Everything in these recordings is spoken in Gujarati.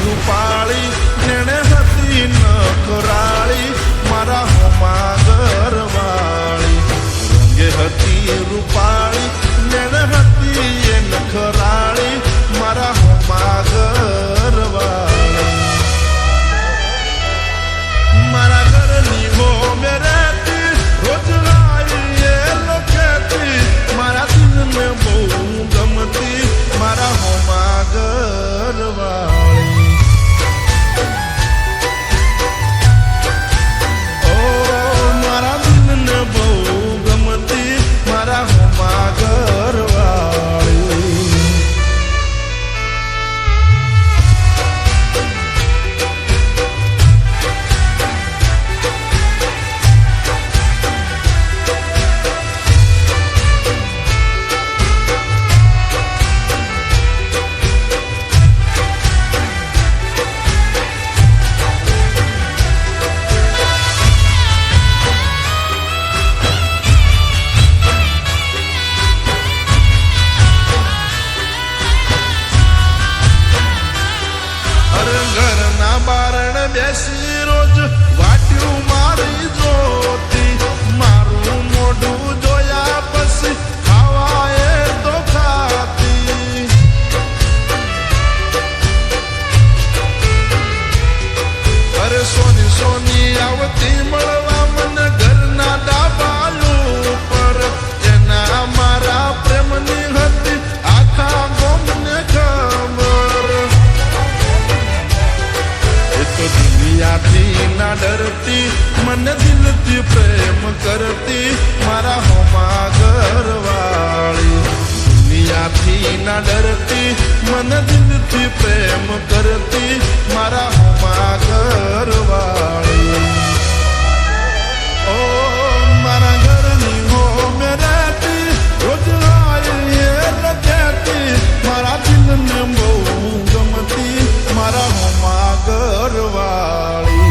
રૂપાળી નેણે હતી નખરાળી મારા હોમા ઘરવાળી રંગે હતી રૂપાળી નેણે હતી એ નખરાળી મારા હોમા ઘરવાળી મારા ઘરની હો મેરેતી રોજ લાવી એ લોકેતી મારા દિલને બહુ ગમતી મારા હોમા ઘરવાળી ઓ મારા દિલને બહુ ગમતી મારા હોમા ઘરવાળી બેસી રોજ વાટ્યું મારી જોતી મારું મોઢું જોયા પછી ખાવા એ તો ખાતી અરે સોની સોની આવતી મળવા મને ઘરના ડાબાલું પર એના મારા પ્રેમની હતી આખા ગોમને ખબર દુનિયાથી ના ડરતી મને દિલથી પ્રેમ કરતી મારા હોમા ઘરવાળી દુનિયાથી ના ડરતી મને દિલથી પ્રેમ કરતી મારા હોમા ઘરવાળી ઓ મારા ઘરની હો મેરેતી રોજ લાવી એ લખેતી મારા દિલને બહુ ગમતી મારા હોમા ઘરવાળી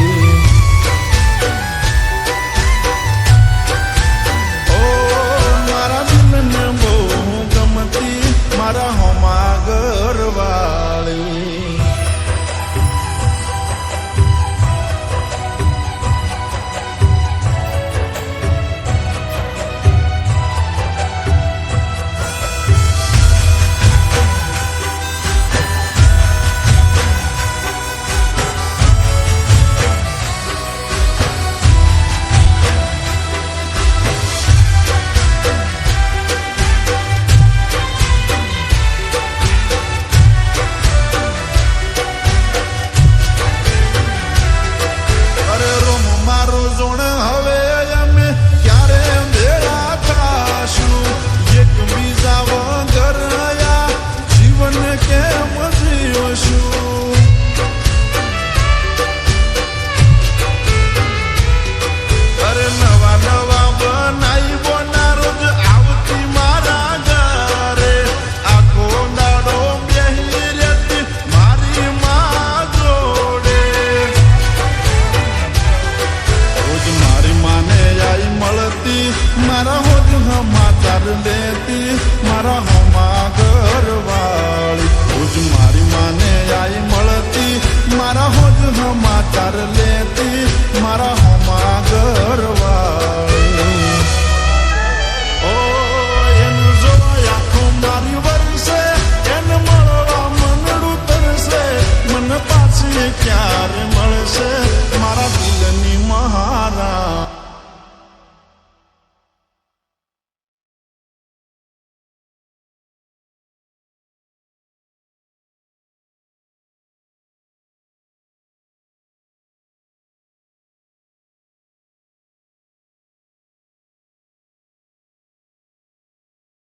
ઓ મારા દિલને બહુ ગમતી મારા હોમા ઘરવાળી મારા હોજ સમાચાર લેતી મારા હોમા ઘરવાળી રોજ મારી માને આઈ મળતી મારા હોજ સમાચાર